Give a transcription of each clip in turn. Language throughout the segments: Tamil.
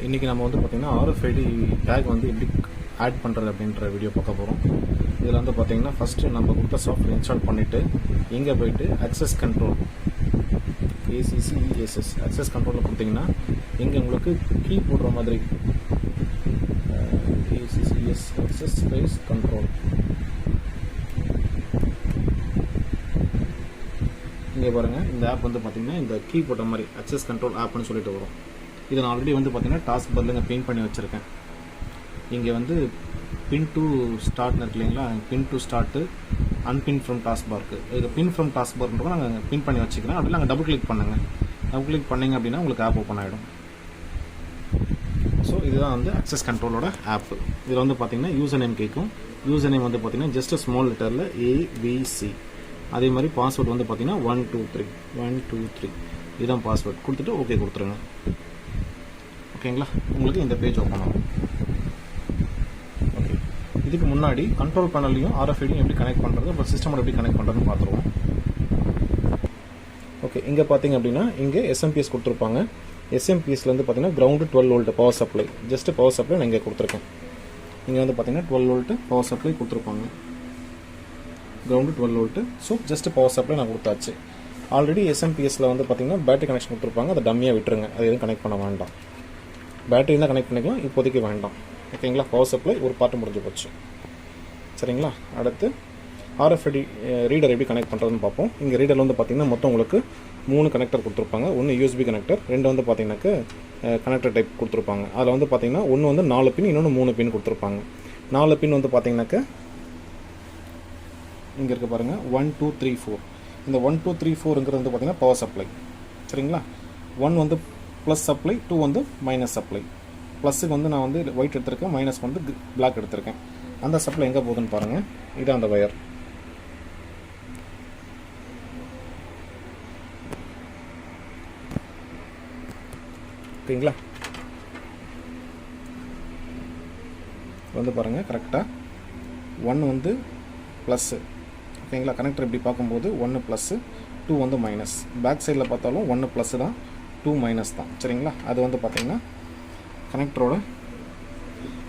இன்றைக்கி நம்ம வந்து பார்த்திங்கன்னா RFID டேக் வந்து எப்படி ஆட் பண்ணுறது அப்படின்ற வீடியோ பார்க்க போகிறோம். இதில் வந்து பார்த்திங்கன்னா ஃபஸ்ட்டு நம்ம கொடுத்த சாஃப்ட்வேர் இன்ஸ்டால் பண்ணிவிட்டு இங்கே போய்ட்டு அக்சஸ் கண்ட்ரோல் ACCESS அக்சஸ் கண்ட்ரோலில் கொடுத்தீங்கன்னா இங்கே உங்களுக்கு கீ போடுற மாதிரி ACCS அக்சஸ் ஸ்பேஸ் கண்ட்ரோல் இங்கே பாருங்கள். இந்த ஆப் வந்து பார்த்திங்கன்னா இந்த கீ போட்ட மாதிரி அக்சஸ் கண்ட்ரோல் ஆப்னு சொல்லிட்டு வரும். இதை நான் ஆல்ரெடி வந்து பார்த்திங்கன்னா டாஸ்க் பாரில் இங்கே பின் பண்ணி வச்சுருக்கேன். இங்கே வந்து பின் டு ஸ்டார்ட்னு இருக்கு இல்லைங்களா, பின் டு ஸ்டார்ட்டு அன்பின் ஃப்ரம் டாஸ்க் பார்க்கு. இது பின் ஃப்ரம் டாஸ்க் பார்ன்றப்போ நாங்கள் பின் பண்ணி வச்சுக்கிறேன். அப்படின்னா நாங்கள் டபுள் கிளிக் பண்ணுங்க. டபுள் கிளிக் பண்ணிங்க அப்படின்னா உங்களுக்கு ஆப் ஓப்பன் ஆகிடும். ஸோ இதுதான் வந்து அக்சஸ் கண்ட்ரோலோட ஆப்பு. இதில் வந்து பார்த்திங்கன்னா யூசர் நேம் கேட்கும். யூசர் நேம் வந்து பார்த்திங்கன்னா ஜஸ்ட் ஸ்மால் லெட்டரில் ABC. அதே மாதிரி பாஸ்வேர்டு வந்து பார்த்திங்கன்னா 123 இதுதான் பாஸ்வேர்ட். கொடுத்துட்டு ஓகே கொடுத்துருங்க. ஓகேங்களா, உங்களுக்கு இந்த பேஜ் ஓப்பன் ஆகும். ஓகே, இதுக்கு முன்னாடி கண்ட்ரோல் பேனல்லையும் RFIDயும் எப்படி கனெக்ட் பண்ணுறது, அப்புறம் சிஸ்டமோட எப்படி கனெக்ட் பண்ணுறதுன்னு பார்த்துருவோம். ஓகே, இங்கே பார்த்தீங்க அப்படின்னா இங்கே SMPS கொடுத்துருப்பாங்க. SMPSலேருந்து பார்த்தீங்கன்னா ground 12 volt power supply. Just power supply நான் இங்கே கொடுத்துருக்கேன். இங்கே வந்து பார்த்தீங்கன்னா 12 வோல்ட் பவர் சப்ளை கொடுத்துருப்பாங்க. Ground 12 volt. So just power supply நான் கொடுத்தாச்சு. ஆல்ரெடி SMPSல வந்து பார்த்தீங்கன்னா பேட்டரி கனெக்ஷன் கொடுத்துருப்பாங்க. அதை டம்மியாக விட்டுருங்க. அது எதுவும் கனெக்ட் பண்ண வேண்டாம். பேட்டரி தான் கனெக்ட் பண்ணிக்கலாம், இப்போதைக்கு வேண்டாம். ஓகேங்களா, பவர் சப்ளை ஒரு பார்ட்டு முடிஞ்சு போச்சு. சரிங்களா, அடுத்து RFID ரீடர் எப்படி கனெக்ட் பண்ணுறதுன்னு பார்ப்போம். இங்கே ரீடரில் வந்து பார்த்தீங்கன்னா மொத்தம் உங்களுக்கு 3 கனெக்டர் கொடுத்துருப்பாங்க. ஒன்று USB கனெக்டர், 2 வந்து பார்த்தீங்கன்னாக்க கனெக்டர் டைப் கொடுத்துருப்பாங்க. அதில் வந்து பார்த்தீங்கன்னா ஒன்று வந்து 4 பின், இன்னொன்று 3 பின் கொடுத்துருப்பாங்க. 4 பின் வந்து பார்த்தீங்கன்னாக்க இங்கே இருக்க பாருங்கள் 1 2 3 4. இந்த 1 2 3 4ங்கிறது வந்து பார்த்தீங்கன்னா பவர் சப்ளை. சரிங்களா, 1 வந்து ப்ளஸ் சப்ளை, 2 வந்து மைனஸ் சப்ளை. ப்ளஸுக்கு வந்து நான் வந்து ஒயிட் எடுத்திருக்கேன், மைனஸ் வந்து பிளாக் எடுத்திருக்கேன். அந்த சப்ளை எங்கே போகுதுன்னு பாருங்கள். இது அந்த வயர். ஓகேங்களா, வந்து பாருங்கள் கரெக்டாக 1 வந்து ப்ளஸ்ஸு. ஓகேங்களா, கனெக்டர் இப்படி பார்க்கும்போது 1 ப்ளஸ்ஸு, 2 வந்து மைனஸ். பேக் சைடில் பார்த்தாலும் 1 ப்ளஸ்ஸு தான், 2 மைனஸ் தான். சரிங்களா, அது வந்து பார்த்திங்கன்னா கனெக்டரோட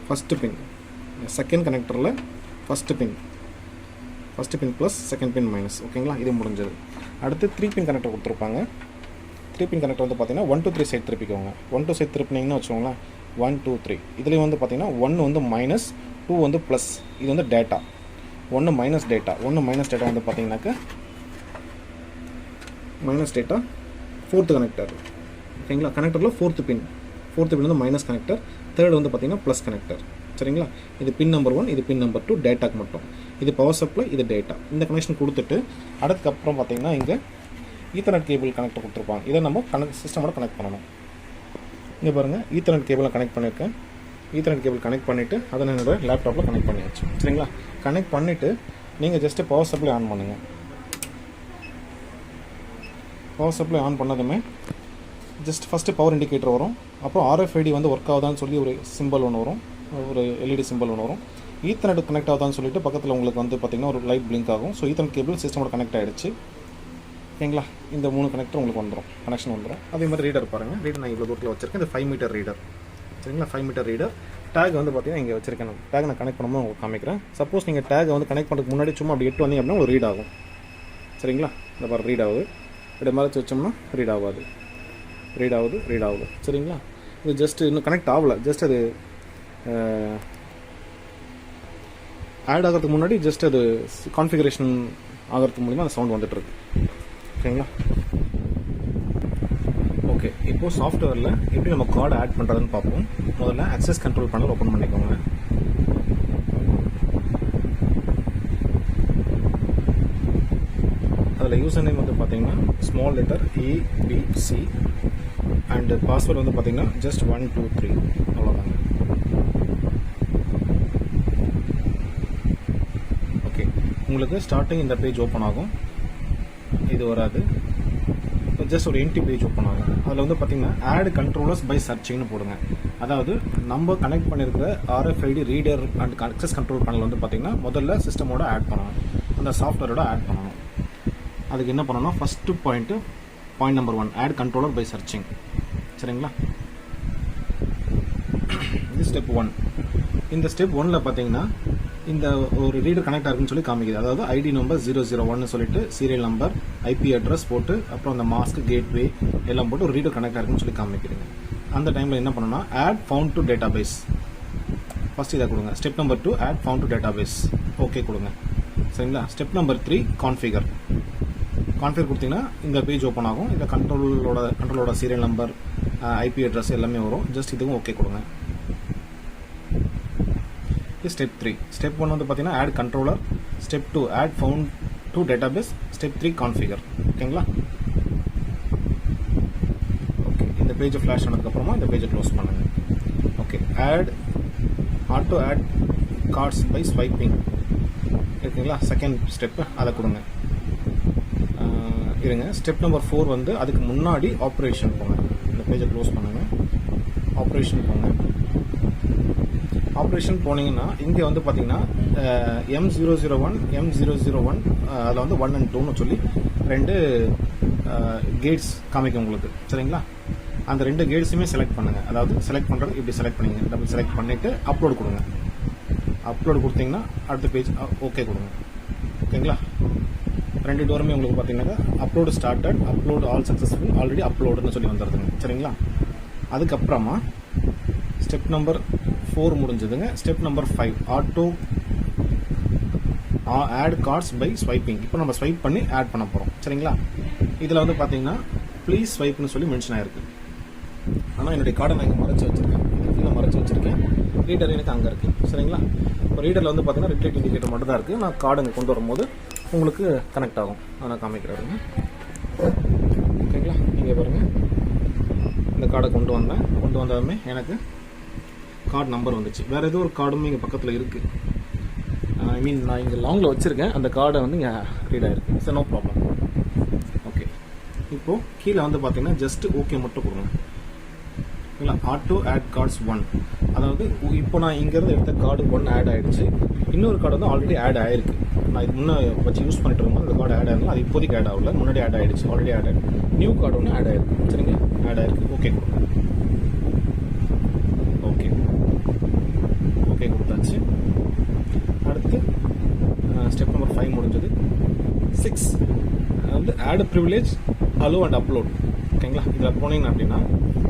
ஃபஸ்ட்டு பின். செகண்ட் கனெக்டரில் first pin plus, second pin minus. ஓகேங்களா, இது முடிஞ்சது. அடுத்து 3 பின் கனெக்டர் கொடுத்துருப்பாங்க. 3 பின் கனெக்டர் வந்து பார்த்திங்கன்னா 1 2 3 சைட் திருப்பிக்கோங்க. 1 2 சைட் திருப்பினீங்கன்னா வச்சுக்கோங்களேன் 1 2 3. இதுலேயும் வந்து பார்த்திங்கன்னா 1 வந்து மைனஸ், 2 வந்து ப்ளஸ். இது வந்து data. 1 minus data. 1 minus data வந்து பார்த்தீங்கன்னாக்க மைனஸ் டேட்டா 4th கனெக்டர். ஓகேங்களா, கனெக்டரில் 4th பின் வந்து மைனஸ் கனெக்டர். 3rd வந்து பார்த்தீங்கன்னா ப்ளஸ் கனெக்டர். சரிங்களா, இது பின் நம்பர் 1, இது பின் நம்பர் 2 டேட்டாக்கு மட்டும். இது பவர் சப்ளை, இது டேட்டா. இந்த கனெக்ஷன் கொடுத்துட்டு அதுக்கப்புறம் பார்த்தீங்கன்னா இங்கே ஈத்தர்நெட் கேபிள் கனெக்டர் கொடுத்துருப்பாங்க. இதை நம்ம சிஸ்டமோட கனெக்ட் பண்ணணும். இங்கே பாருங்கள், ஈத்தர்நெட் கேபிளை கனெக்ட் பண்ணியிருக்கேன். ஈத்தர்நெட் கேபிள் கனெக்ட் பண்ணிவிட்டு அதை என்னோட லேப்டாப்பில் கனெக்ட் பண்ணியாச்சு. சரிங்களா, கனெக்ட் பண்ணிவிட்டு நீங்கள் ஜஸ்ட்டு பவர் சப்ளை ஆன் பண்ணுங்கள். பவர் சப்ளை ஆன் பண்ணதுமே ஜஸ்ட் ஃபஸ்ட்டு பவர் இண்டிகேட்டர் வரும். அப்புறம் RFID வந்து ஒர்க் ஆகுதான்னு சொல்லி ஒரு சிம்பிள் ஒன்று வரும், ஒரு LED சிம்பிள் ஒன்று வரும். ஈத்தர்நெட் கனெக்ட் ஆகுதான்னு சொல்லிட்டு பக்கத்தில் உங்களுக்கு வந்து பார்த்திங்கன்னா ஒரு லைட் பிளிங்க் ஆகும். ஸோ ஈத்தர்நெட் கேபிள் சிஸ்டமோட கனெக்ட் ஆகிடுச்சு. ஓகேங்களா, இந்த 3 கனெக்டர் உங்களுக்கு வந்துடும், கனெக்ஷன் வந்துடும். அதே மாதிரி ரீடர் பாருங்கள். ரீடர் நான் இவ்வளோ தூரத்தில் வச்சுருக்கேன். இந்த 5 மீட்டர் ரீடர். சரிங்களா, 5 மீட்டர் ரீடர். டேக் வந்து பார்த்தீங்கன்னா இங்கே வச்சிருக்கேன். டேக் நான் கனெக்ட் பண்ணும்போது உங்களுக்கு காமிக்கிறேன். சப்போஸ் நீங்கள் டேக் வந்து கனெக்ட் பண்ணுறதுக்கு முன்னாடி சும்மா அப்படி எட்டு வந்தீங்க அப்படின்னா ஒரு ரீட் ஆகும். சரிங்களா, இந்த மாதிரி ரீட் ஆகுது. இப்படி மாதிரி வச்சோம்னா ரீட் ஆகாது. ரீட் ஆகுது. சரிங்களா, இது ஜஸ்ட் இன்னும் கனெக்ட் ஆகலை. ஜஸ்ட் அது ஆட் ஆகிறதுக்கு முன்னாடி ஜஸ்ட் அது கான்ஃபிகரேஷன் ஆகிறதுக்கு மூலிமா அந்த சவுண்ட் வந்துட்டுருக்கு. ஓகேங்களா, ஓகே. இப்போது சாஃப்ட்வேரில் எப்படி நம்ம கார்டு ஆட் பண்ணுறதுன்னு பார்ப்போம். முதல்ல அக்சஸ் கண்ட்ரோல் பேனல் ஓப்பன் பண்ணிக்கோங்க. அதில் யூசர் நேம் வந்து பார்த்தீங்கன்னா small letter ABC and password வந்து பார்த்தீங்கன்னா ஜஸ்ட் 1 2 3 அவ்வளோதாங்க. ஓகே, உங்களுக்கு ஸ்டார்டிங் இந்த பேஜ் ஓப்பன் ஆகும். இது வராது, ஜஸ்ட் ஒரு எம்டி பேஜ் ஓப்பன் ஆகும். அதில் வந்து பார்த்தீங்கன்னா ஆட் கண்ட்ரோலர்ஸ் பை சர்ச்சிங்னு போடுங்க. அதாவது நம்ம கனெக்ட் பண்ணியிருக்கிற RFID reader and access control panel வந்து பார்த்தீங்கன்னா முதல்ல சிஸ்டமோட ஆட் பண்ணணும், அந்த சாஃப்ட்வேரோட ஆட் பண்ணணும். அதுக்கு என்ன பண்ணணும், first point number 1 add controller by searching. சரிங்களா, இது ஸ்டெப் 1. இந்த ஸ்டெப் 1ல பார்த்தீங்கன்னா இந்த ஒரு ரீடர் கனெக்ட் ஆகுன்னு சொல்லி காமிக்குது. அதாவது ஐடி நம்பர் 001 சொல்லிட்டு சீரியல் நம்பர் ஐபி அட்ரஸ் போட்டு அப்புறம் அந்த மாஸ்க் கேட்வே எல்லாம் போட்டு ஒரு ரீடர் கனெக்ட் ஆகுன்னு சொல்லி காமிக்குதுங்க. அந்த டைமில் என்ன பண்ணணும்னா add found to database first இதை கொடுங்க. Step number 2 add found to database okay கொடுங்க. சரிங்களா. ஸ்டெப் நம்பர் 3 கான்ஃபிகர் கொடுத்தீங்கன்னா இந்த பேஜ் ஓப்பன் ஆகும். இந்த கண்ட்ரோலோட சீரியல் நம்பர் ஐபி அட்ரஸ் எல்லாமே வரும். ஜஸ்ட் இதுவும் ஓகே கொடுங்க. ஸ்டெப் 3. ஸ்டெப் 1 வந்து பார்த்தீங்கன்னா add controller, step 2 add found to database, step 3 configure. ஓகேங்களா. ஓகே, இந்த பேஜை ஃப்ளாஷ் ஆனதுக்கப்புறமா இந்த பேஜை க்ளோஸ் பண்ணுங்க. Okay, auto add cards by swiping இருக்குங்களா. செகண்ட் ஸ்டெப்பு அதை கொடுங்க. இருங்க. ஸ்டெப் நம்பர் 4 வந்து அதுக்கு முன்னாடி ஆப்ரேஷன் போங்க. இந்த பேஜை க்ளோஸ் பண்ணுங்க. ஆப்ரேஷன் போங்க. ஆப்ரேஷன் போனீங்கன்னா இங்கே வந்து பார்த்தீங்கன்னா M001 M001 அதில் வந்து 1 and 2ன்னு சொல்லி 2 கேட்ஸ் காமிக்கும் உங்களுக்கு. சரிங்களா. அந்த 2 கேட்ஸுமே செலக்ட் பண்ணுங்கள். அதாவது செலக்ட் பண்ணுறது இப்படி செலக்ட் பண்ணிங்க. டபுள் செலக்ட் பண்ணிவிட்டு அப்லோட் கொடுங்க. அப்லோட் கொடுத்தீங்கன்னா அடுத்த பேஜ் ஓகே கொடுங்க. ஓகேங்களா. 2 டோருமே உங்களுக்கு பார்த்தீங்கன்னா upload started, upload all successful, already அப்லோடுன்னு சொல்லி வந்துடுதுங்க. சரிங்களா. அதுக்கப்புறமா ஸ்டெப் நம்பர் 4 முடிஞ்சதுங்க. Step number 5 auto add cards by swiping. இப்போ நம்ம ஸ்வைப் பண்ணி ஆட் பண்ண போகிறோம். சரிங்களா. இதில் வந்து பார்த்தீங்கன்னா ப்ளீஸ் ஸ்வைப்னு சொல்லி மென்ஷன் ஆயிருக்கு. ஆனால் என்னுடைய கார்டை நான் இங்கே மறைச்சி வச்சிருக்கேன். கீழே மறைச்சி வச்சிருக்கேன். ரீடர் எனக்கு அங்கே இருக்குது. சரிங்களா. இப்போ ரீடரில் வந்து பார்த்தீங்கன்னா ரிட்ரீட் இண்டிகேட்டர் மட்டும் தான் இருக்குது. நான் கார்டு இங்கே கொண்டு வரும்போது உங்களுக்கு கனெக்ட் ஆகும். நான் காமிக்கிறாருங்க. ஓகேங்களா. நீங்கள் பாருங்கள், இந்த கார்டை கொண்டு வந்ததுமே எனக்கு கார்டு நம்பர் வந்துச்சு. வேறு ஏதோ ஒரு கார்டும் இங்கே பக்கத்தில் இருக்குது. ஐ மீன் நான் இங்கே லாங்கில் வச்சுருக்கேன். அந்த கார்டை வந்து இங்கே ரீட் ஆகிருக்கு. Sir no problem. ஓகே, இப்போது கீழே வந்து பார்த்தீங்கன்னா ஜஸ்ட் ஓகே மட்டும் கொடுங்க. இல்லை, ஆட்டோ ஆட் கார்ட்ஸ் 1. அதாவது இப்போ நான் இங்கேருந்து எடுத்த கார்டு 1 ஆட் ஆகிடுச்சு. இன்னொரு கார்டு வந்து ஆல்ரெடி ஆட் ஆகிருக்கு. நான் இது முன்னே வச்சு யூஸ் பண்ணிட்டு இருக்கும்போது அந்த கார்டு ஆட் ஆகல. அது இப்போதைக்கு ஆட் ஆகல, முன்னாடி ஆட் ஆகிடுச்சு. ஆல்ரெடி ஆட் ஆகிடுச்சு. நியூ கார்டு ஒன்று ஆட் ஆகிருக்கு. சரிங்க, ஆட் ஆகிருக்கு. ஓகே கொடுங்க. ஓகே கொடுத்தாச்சு. அடுத்து ஸ்டெப் நம்பர் 5 முடிஞ்சது. 6 வந்து add privilege, allow and upload. ஓகேங்களா. இதில் போனீங்க அப்படின்னா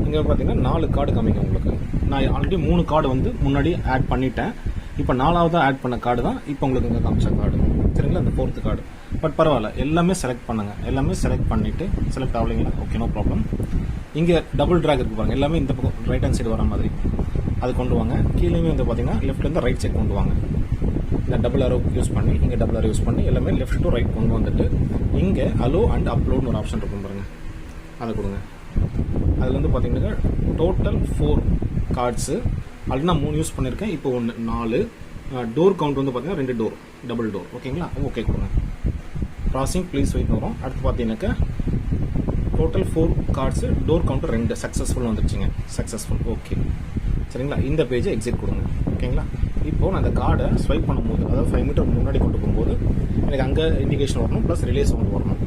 இங்கே பார்த்தீங்கன்னா 4 கார்டு காமிக்கும் உங்களுக்கு. நான் ஆல்ரெடி 3 கார்டு வந்து முன்னாடி ஆட் பண்ணிட்டேன். இப்போ 4வது ஆட் பண்ண கார்டு தான் இப்போ உங்களுக்கு இங்கே காமிச்ச கார்டு. சரிங்களா. இந்த 4th கார்டு. பட் பரவாயில்ல, எல்லாமே செலக்ட் பண்ணுங்கள். எல்லாமே செலக்ட் பண்ணிவிட்டு செலக்ட் ஆகலைங்களா. Okay, no problem. இங்கே டபுள் ட்ராக் இருக்கு பாருங்கள். எல்லாமே இந்த பக்கம் ரைட் ஹேண்ட் சைடு வர மாதிரி அது கொண்டு வாங்க. கீழேயுமே வந்து பார்த்தீங்கன்னா லெஃப்ட்லேருந்து ரைட் சைட் கொண்டு வாங்க. இந்த டபுள் அரோ யூஸ் பண்ணி, இங்கே டபுள் அரோ யூஸ் பண்ணி எல்லாமே லெஃப்ட் டு ரைட் கொண்டு வந்துட்டு இங்கே அலோ அண்ட் அப்லோட்னு ஒரு ஆப்ஷன் இருக்கும் பாருங்கள், அதை கொடுங்க. அதில் வந்து பார்த்தீங்கன்னா டோட்டல் 4 கார்ட்ஸு. ஆல்ரெடி நான் 3 யூஸ் பண்ணியிருக்கேன். இப்போ 1 4 டோர் கவுண்ட் வந்து பார்த்தீங்கன்னா 2 டோர், டபுள் டோர். ஓகேங்களா. ஓகே கொடுங்க. ப்ராசிங் ப்ளீஸ் வெயிட் வரும். அடுத்து பார்த்தீங்கன்னாக்கா total 4 cards, door counter 2 successful வந்துருச்சுங்க. சக்ஸஸ்ஃபுல். ஓகே சரிங்களா. இந்த பேஜை எக்ஸிட் கொடுங்க. ஓகேங்களா. இப்போது நான் அந்த கார்டை ஸ்வைப் பண்ணும்போது, அதாவது 5 மீட்டர் முன்னாடி கொண்டு போகும்போது எனக்கு அங்கே இண்டிகேஷன் வரணும், ப்ளஸ் ரிலே சவுண்ட் வரணும்.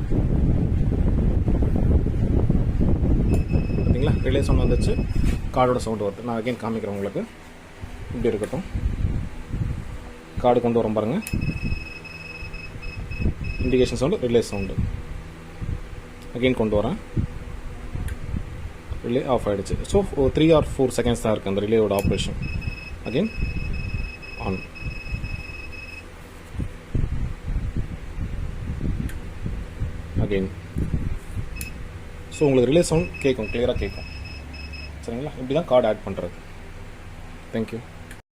பார்த்தீங்களா, ரிலே சவுண்ட் வந்துச்சு, கார்டோட சவுண்ட் வருது. நான் அகைன் காமிக்கிறேன் உங்களுக்கு. இப்படி இருக்கட்டும். கார்டு கொண்டு வரோம் பாருங்கள். Indication sound, relay sound. Again கொண்டு வரேன். ரிலே ஆஃப் ஆகிடுச்சு. ஸோ 3 or 4 செகண்ட்ஸ் தான் இருக்குது அந்த ரிலேயோட operation. Again on. Again. So உங்களுக்கு ரிலே சவுண்ட் கேட்கும், கிளியராக கேட்கும். சரிங்களா. இப்படி தான் கார்டு ஆட் பண்ணுறது. தேங்க்யூ.